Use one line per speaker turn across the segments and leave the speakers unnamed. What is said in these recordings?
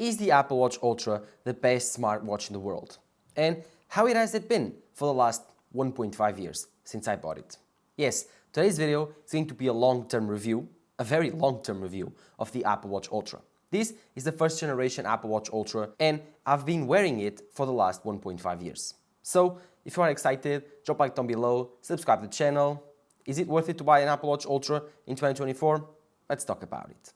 is the Apple Watch Ultra the best smartwatch in the world? And how has it been for the last 1.5 years since I bought it? Yes, today's video is going to be a long-term review, a very long-term review of the Apple Watch Ultra. This is the first generation Apple Watch Ultra and I've been wearing it for the last 1.5 years. So if you are excited, drop a like down below, subscribe to the channel. Is it worth it to buy an Apple Watch Ultra in 2024? Let's talk about it.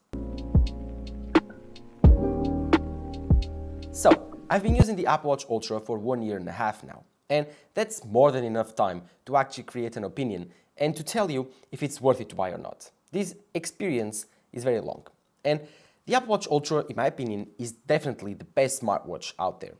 So, I've been using the Apple Watch Ultra for 1.5 years now, and that's more than enough time to actually create an opinion and to tell you if it's worth it to buy or not. This experience is very long, and the Apple Watch Ultra, in my opinion, is definitely the best smartwatch out there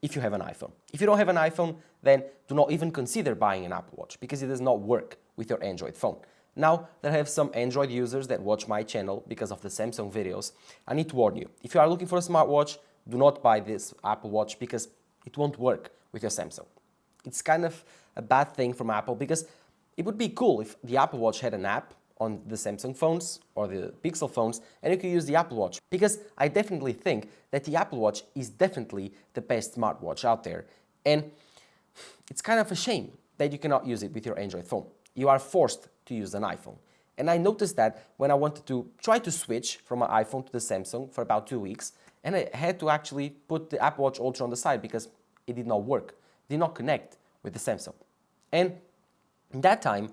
if you have an iPhone. If you don't have an iPhone, then do not even consider buying an Apple Watch because it does not work with your Android phone. Now, there have some Android users that watch my channel because of the Samsung videos. I need to warn you, if you are looking for a smartwatch, do not buy this Apple Watch because it won't work with your Samsung. It's kind of a bad thing from Apple because it would be cool if the Apple Watch had an app on the Samsung phones or the Pixel phones and you could use the Apple Watch, because I definitely think that the Apple Watch is definitely the best smartwatch out there, and it's kind of a shame that you cannot use it with your Android phone. You are forced to use an iPhone. And I noticed that when I wanted to try to switch from my iPhone to the Samsung for about 2 weeks, and I had to actually put the Apple Watch Ultra on the side because it did not work, did not connect with the Samsung. And in that time,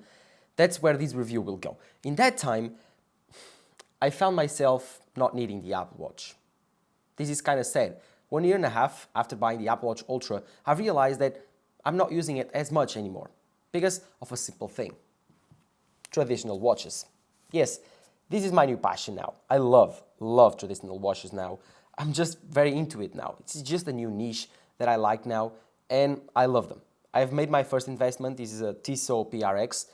that's where this review will go. In that time, I found myself not needing the Apple Watch. This is kind of sad. 1.5 years after buying the Apple Watch Ultra, I realized that I'm not using it as much anymore because of a simple thing. Traditional watches. Yes, this is my new passion now. I love traditional watches now. I'm just very into it now. It's just a new niche that I like now and I love them. I've made my first investment. This is a Tissot PRX.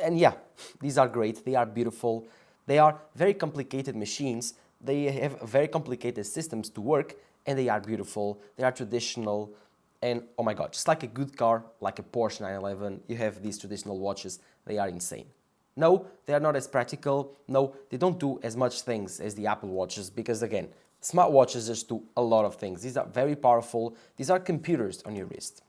And yeah, these are great. They are beautiful. They are very complicated machines. They have very complicated systems to work and they are beautiful. They are traditional. And oh my God, just like a good car, like a Porsche 911, you have these traditional watches. They are insane. No, they are not as practical. No, they don't do as much things as the Apple Watches because again, smartwatches just do a lot of things. These are very powerful. These are computers on your wrist.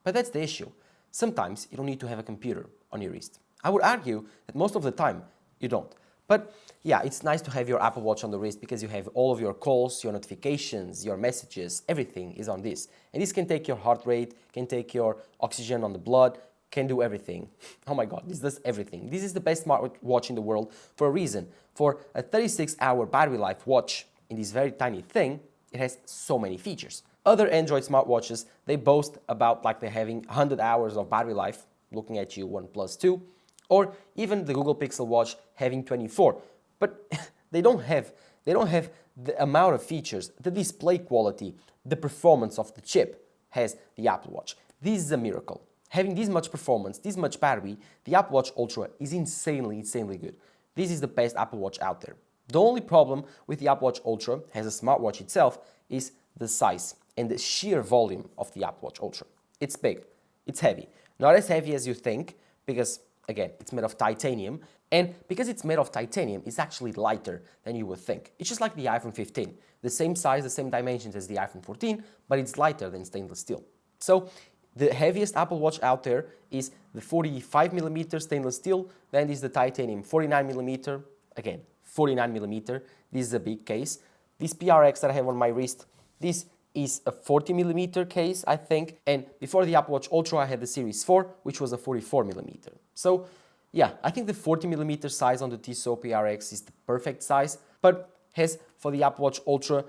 But that's the issue. Sometimes you don't need to have a computer on your wrist. I would argue that most of the time you don't. But yeah, it's nice to have your Apple Watch on the wrist because you have all of your calls, your notifications, your messages, everything is on this. And this can take your heart rate, can take your oxygen on the blood, can do everything. Oh my God, this does everything. This is the best smartwatch in the world for a reason. For a 36-hour battery life watch in this very tiny thing, it has so many features. Other Android smartwatches, they boast about like they're having 100 hours of battery life, looking at you OnePlus 2, or even the Google Pixel Watch having 24. But they don't have the amount of features, the display quality, the performance of the chip has the Apple Watch. This is a miracle. Having this much performance, this much battery, the Apple Watch Ultra is insanely good. This is the best Apple Watch out there. The only problem with the Apple Watch Ultra as a smartwatch itself is the size and the sheer volume of the Apple Watch Ultra. It's big, it's heavy. Not as heavy as you think because, again, it's made of titanium. And because it's made of titanium, it's actually lighter than you would think. It's just like the iPhone 15. The same size, the same dimensions as the iPhone 14, but it's lighter than stainless steel. So the heaviest Apple Watch out there is the 45mm stainless steel, then is the titanium 49mm, again, 49mm. This is a big case. This PRX that I have on my wrist, this is a 40mm case, I think. And before the Apple Watch Ultra, I had the Series 4, which was a 44mm. So yeah, I think the 40mm size on the Tissot PRX is the perfect size. But as for the Apple Watch Ultra,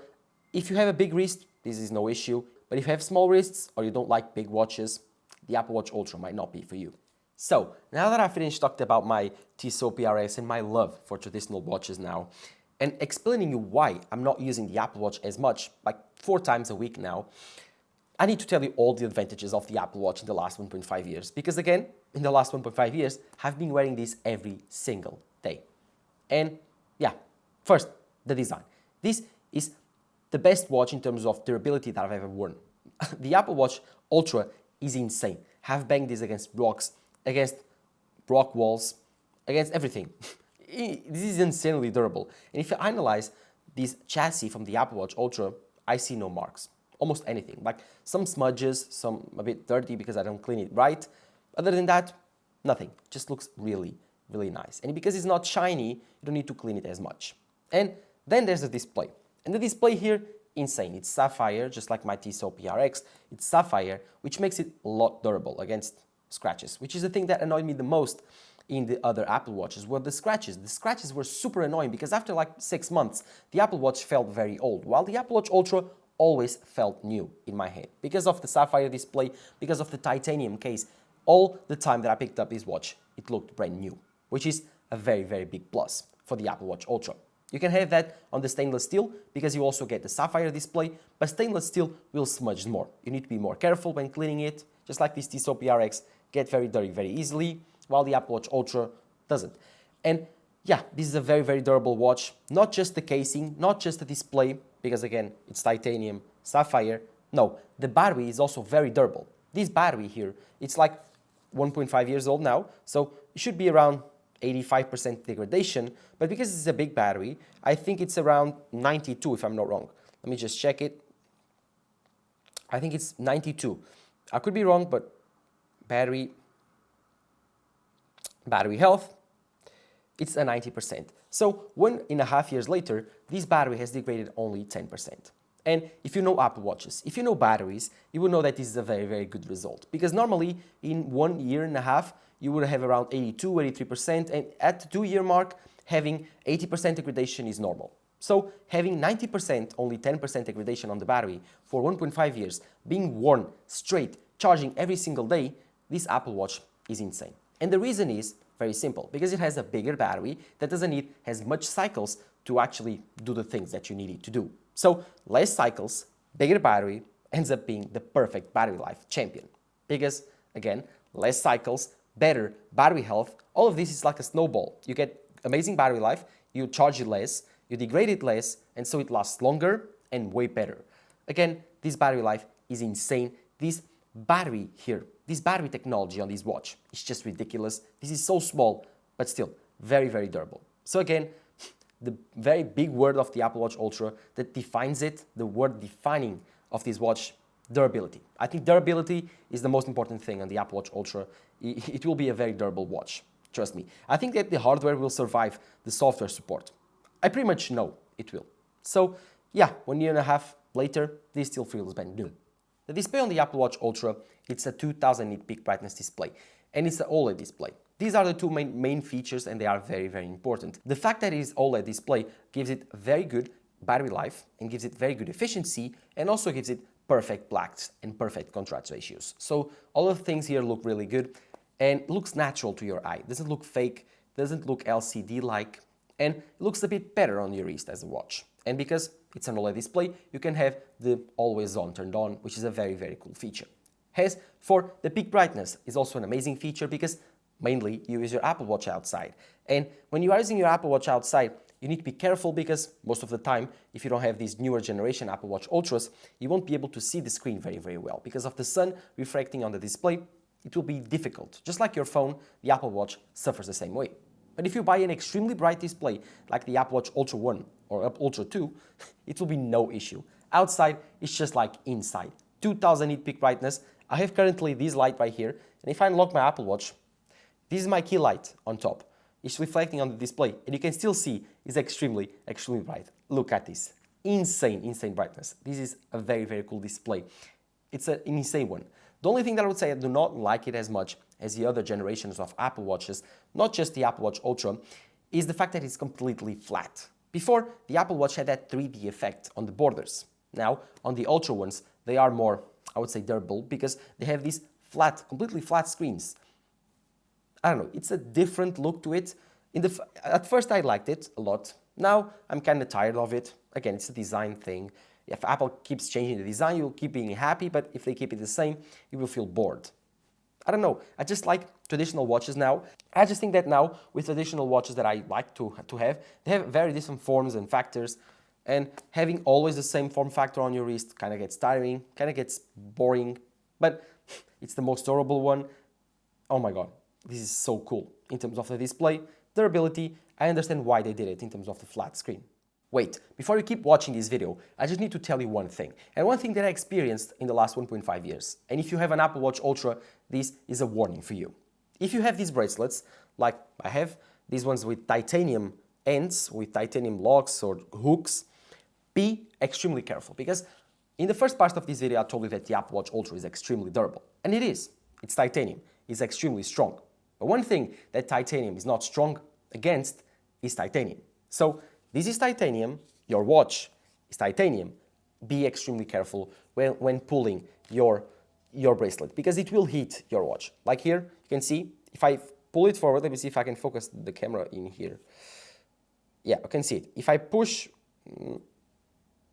if you have a big wrist, this is no issue. But if you have small wrists or you don't like big watches, the Apple Watch Ultra might not be for you. So, now that I finished talking about my Tissot PRX and my love for traditional watches now, and explaining you why I'm not using the Apple Watch as much, like 4 times a week now, I need to tell you all the advantages of the Apple Watch in the last 1.5 years. Because again, in the last 1.5 years, I've been wearing this every single day. And yeah, first, the design. This is the best watch in terms of durability that I've ever worn. The Apple Watch Ultra is insane. I've banged this against rocks, against rock walls, against everything. This is insanely durable. And if you analyze this chassis from the Apple Watch Ultra, I see no marks. Almost anything. Like some smudges, some a bit dirty because I don't clean it right. Other than that, nothing. Just looks really, really nice. And because it's not shiny, you don't need to clean it as much. And then there's the display. And the display here, insane. It's sapphire, just like my Tissot PRX. It's sapphire, which makes it a lot durable against scratches, which is the thing that annoyed me the most in the other Apple Watches were the scratches. The scratches were super annoying because after like 6 months, the Apple Watch felt very old, while the Apple Watch Ultra always felt new in my hand. Because of the sapphire display, because of the titanium case, all the time that I picked up this watch, it looked brand new, which is a very, very big plus for the Apple Watch Ultra. You can have that on the stainless steel because you also get the sapphire display, but stainless steel will smudge more. You need to be more careful when cleaning it, just like this Tissot PRX get very dirty very easily, while the Apple Watch Ultra doesn't. And yeah, this is a very, very durable watch. Not just the casing, not just the display, because again, it's titanium, sapphire. No, the battery is also very durable. This battery here, it's like 1.5 years old now, so it should be around 85% degradation, but because it's a big battery, I think it's around 92 if I'm not wrong. Let me just check it. I think it's 92. I could be wrong, but battery health, it's a 90%. So 1.5 years later, this battery has degraded only 10%. And if you know Apple Watches, if you know batteries, you will know that this is a very, very good result. Because normally, in 1.5 years, you would have around 82, 83%, and at the 2-year mark, having 80% degradation is normal. So having 90%, only 10% degradation on the battery for 1.5 years, being worn straight, charging every single day, this Apple Watch is insane. And the reason is very simple, because it has a bigger battery that doesn't need as much cycles to actually do the things that you need it to do. So less cycles, bigger battery ends up being the perfect battery life champion. Because again, less cycles, better battery health, all of this is like a snowball. You get amazing battery life, you charge it less, you degrade it less, and so it lasts longer and way better. Again, this battery life is insane. This battery here, this battery technology on this watch is just ridiculous. This is so small, but still very, very durable. So again, the very big word of the Apple Watch Ultra that defines it, the word defining of this watch, durability. I think durability is the most important thing on the Apple Watch Ultra. It will be a very durable watch, trust me. I think that the hardware will survive the software support. I pretty much know it will. So yeah, 1.5 years later, this still feels brand new. The display on the Apple Watch Ultra, it's a 2000 nit peak brightness display, and it's an OLED display. These are the two main features, and they are very, very important. The fact that it is OLED display gives it very good battery life and gives it very good efficiency, and also gives it perfect blacks and perfect contrast ratios. So all of the things here look really good and looks natural to your eye. It doesn't look fake, doesn't look LCD-like, and it looks a bit better on your wrist as a watch. And because it's an OLED display, you can have the always on turned on, which is a very, very cool feature. As for the peak brightness, is also an amazing feature because mainly you use your Apple Watch outside. And when you are using your Apple Watch outside, you need to be careful because most of the time, if you don't have these newer generation Apple Watch Ultras, you won't be able to see the screen very, very well. Because of the sun reflecting on the display, it will be difficult. Just like your phone, the Apple Watch suffers the same way. But if you buy an extremely bright display, like the Apple Watch Ultra 1 or Ultra 2, it will be no issue. Outside, it's just like inside. 2000 nit peak brightness. I have currently this light right here, and if I unlock my Apple Watch, this is my key light on top. It's reflecting on the display, and you can still see it's extremely, extremely bright. Look at this. Insane, insane brightness. This is a very, very cool display. It's an insane one. The only thing that I would say I do not like it as much as the other generations of Apple Watches, not just the Apple Watch Ultra, is the fact that it's completely flat. Before, the Apple Watch had that 3D effect on the borders. Now, on the Ultra ones, they are more, I would say, durable because they have these flat, completely flat screens. I don't know, it's a different look to it. At first I liked it a lot. Now I'm kind of tired of it. Again, it's a design thing. If Apple keeps changing the design, you'll keep being happy, but if they keep it the same, you will feel bored. I don't know, I just like traditional watches now. I just think that now, with traditional watches that I like to have, they have very different forms and factors, and having always the same form factor on your wrist kind of gets tiring, kind of gets boring, but it's the most durable one. Oh my god, this is so cool in terms of the display, durability. I understand why they did it in terms of the flat screen. Wait, before you keep watching this video, I just need to tell you one thing. And one thing that I experienced in the last 1.5 years. And if you have an Apple Watch Ultra, this is a warning for you. If you have these bracelets, like I have, these ones with titanium ends, with titanium locks or hooks, be extremely careful, because in the first part of this video I told you that the Apple Watch Ultra is extremely durable. And it is. It's titanium. It's extremely strong. But one thing that titanium is not strong against is titanium. So this is titanium, your watch is titanium. Be extremely careful when pulling your bracelet, because it will hit your watch. Like here, you can see, if I pull it forward, let me see if I can focus the camera in here. Yeah, you can see it. If I push,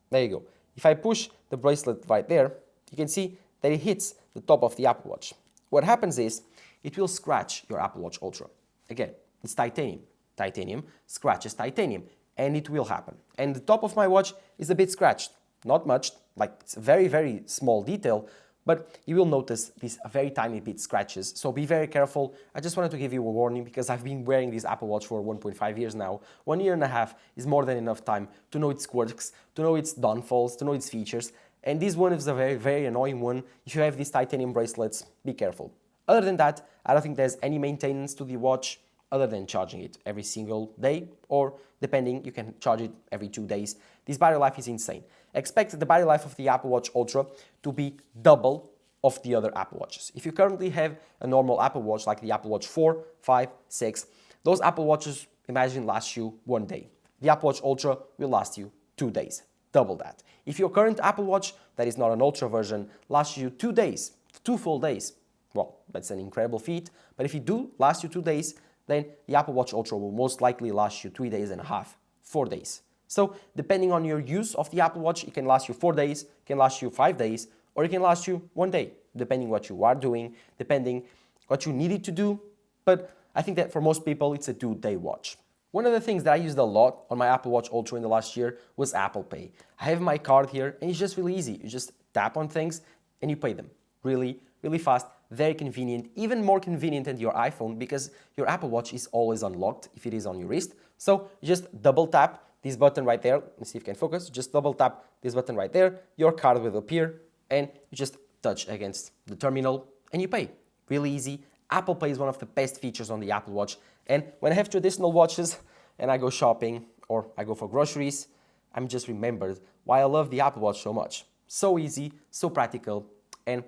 there you go. If I push the bracelet right there, you can see that it hits the top of the Apple Watch. What happens is, it will scratch your Apple Watch Ultra. Again, it's titanium. Titanium scratches titanium, and it will happen. And the top of my watch is a bit scratched. Not much, like it's a very, very small detail, but you will notice these very tiny bit scratches. So be very careful. I just wanted to give you a warning, because I've been wearing this Apple Watch for 1.5 years now. 1 year and a half is more than enough time to know its quirks, to know its downfalls, to know its features. And this one is a very, very annoying one. If you have these titanium bracelets, be careful. Other than that, I don't think there's any maintenance to the watch other than charging it every single day, or depending, you can charge it every 2 days. This battery life is insane. Expect the battery life of the Apple Watch Ultra to be double of the other Apple Watches. If you currently have a normal Apple Watch like the Apple Watch 4, 5, 6, those Apple Watches, imagine, last you 1 day. The Apple Watch Ultra will last you 2 days, double that. If your current Apple Watch, that is not an Ultra version, lasts you 2 days, 2 full days, well, that's an incredible feat. But if it do last you 2 days, then the Apple Watch Ultra will most likely last you 3 days and a half, 4 days. So depending on your use of the Apple Watch, it can last you 4 days, it can last you 5 days, or it can last you 1 day, depending what you are doing, depending what you needed to do. But I think that for most people, it's a 2-day watch. One of the things that I used a lot on my Apple Watch Ultra in the last year was Apple Pay. I have my card here, and it's just really easy. You just tap on things and you pay them. Really, really fast, very convenient, even more convenient than your iPhone, because your Apple Watch is always unlocked if it is on your wrist. So you just double tap this button right there. Let me see if you can focus. Just double tap this button right there. Your card will appear, and you just touch against the terminal and you pay. Really easy. Apple Pay is one of the best features on the Apple Watch. And when I have traditional watches and I go shopping or I go for groceries, I'm just remembered why I love the Apple Watch so much. So easy, so practical, and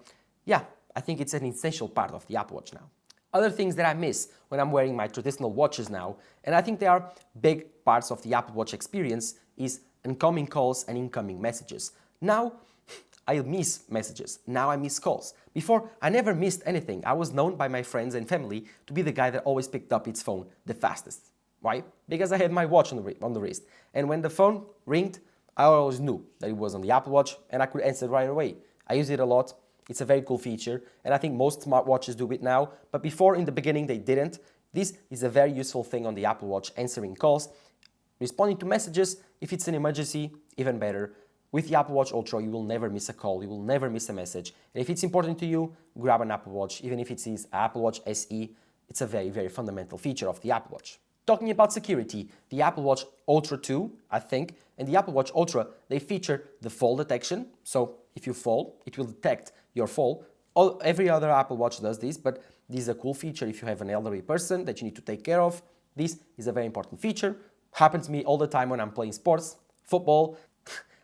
yeah, I think it's an essential part of the Apple Watch now. Other things that I miss when I'm wearing my traditional watches now, and I think they are big parts of the Apple Watch experience, is incoming calls and incoming messages. Now, I miss messages. Now I miss calls. Before, I never missed anything. I was known by my friends and family to be the guy that always picked up its phone the fastest. Why? Because I had my watch on the wrist. And when the phone ringed, I always knew that it was on the Apple Watch and I could answer right away. I use it a lot. It's a very cool feature, and I think most smartwatches do it now, but before, in the beginning, they didn't. This is a very useful thing on the Apple Watch, answering calls, responding to messages. If it's an emergency, even better. With the Apple Watch Ultra, you will never miss a call, you will never miss a message. And if it's important to you, grab an Apple Watch, even if it is Apple Watch SE. It's a very, very fundamental feature of the Apple Watch. Talking about security, the Apple Watch Ultra 2, I think, and the Apple Watch Ultra, they feature the fall detection. So if you fall, it will detect your fall. Every other Apple Watch does this, but this is a cool feature if you have an elderly person that you need to take care of. This is a very important feature. Happens to me all the time when I'm playing sports, football,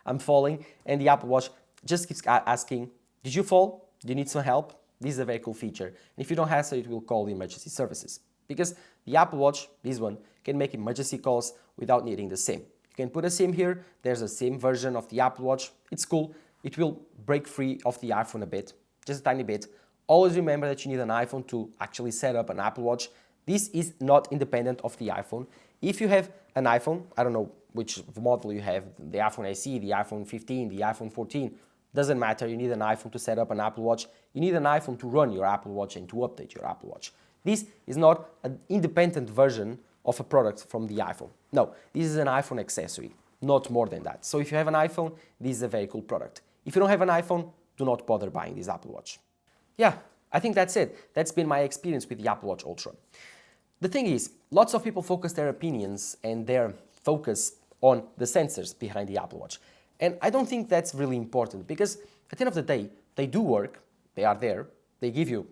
I'm falling, and the Apple Watch just keeps asking, did you fall? Do you need some help? This is a very cool feature. And if you don't answer, it will call the emergency services. Because the Apple Watch, this one, can make emergency calls without needing the SIM. You can put a SIM here. There's a SIM version of the Apple Watch. It's cool. It will break free of the iPhone a bit, just a tiny bit. Always remember that you need an iPhone to actually set up an Apple Watch. This is not independent of the iPhone. If you have an iPhone, I don't know which model you have, the iPhone SE, the iPhone 15, the iPhone 14, doesn't matter. You need an iPhone to set up an Apple Watch. You need an iPhone to run your Apple Watch and to update your Apple Watch. This is not an independent version of a product from the iPhone. No, this is an iPhone accessory, not more than that. So if you have an iPhone, this is a very cool product. If you don't have an iPhone, do not bother buying this Apple Watch. Yeah, I think that's it. That's been my experience with the Apple Watch Ultra. The thing is, lots of people focus their opinions and their focus on the sensors behind the Apple Watch. And I don't think that's really important because at the end of the day, they do work, they are there, they give you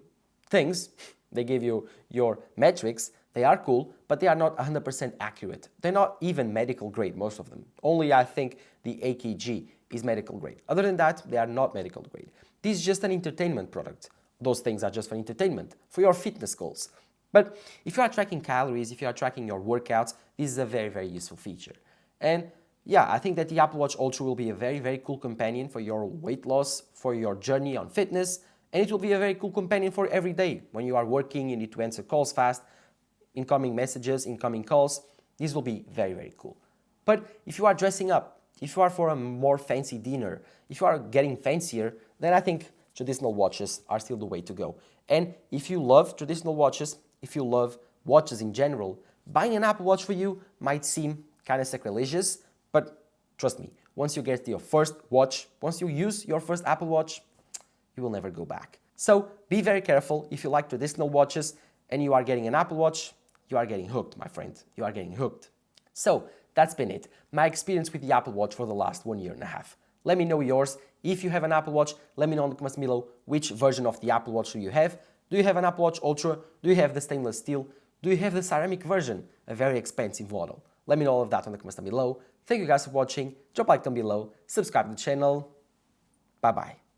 things, they give you your metrics, they are cool, but they are not 100% accurate. They're not even medical grade, most of them. Only I think the AKG is medical grade. Other than that, they are not medical grade. This is just an entertainment product. Those things are just for entertainment, for your fitness goals. But if you are tracking calories, if you are tracking your workouts, this is a very, very useful feature. And yeah, I think that the Apple Watch Ultra will be a very, very cool companion for your weight loss, for your journey on fitness, and it will be a very cool companion for every day. When you are working, you need to answer calls fast, incoming messages, incoming calls. This will be very, very cool. But if you are dressing up, if you are for a more fancy dinner, if you are getting fancier, then I think traditional watches are still the way to go. And if you love traditional watches, if you love watches in general, buying an Apple Watch for you might seem kind of sacrilegious, but trust me, once you get your first watch, once you use your first Apple Watch, you will never go back. So be very careful. If you like traditional watches and you are getting an Apple Watch, you are getting hooked, my friend. You are getting hooked. So that's been it. My experience with the Apple Watch for the last 1.5 years. Let me know yours. If you have an Apple Watch, let me know in the comments below which version of the Apple Watch do you have. Do you have an Apple Watch Ultra? Do you have the stainless steel? Do you have the ceramic version? A very expensive model. Let me know all of that in the comments down below. Thank you guys for watching. Drop a like down below. Subscribe to the channel. Bye bye.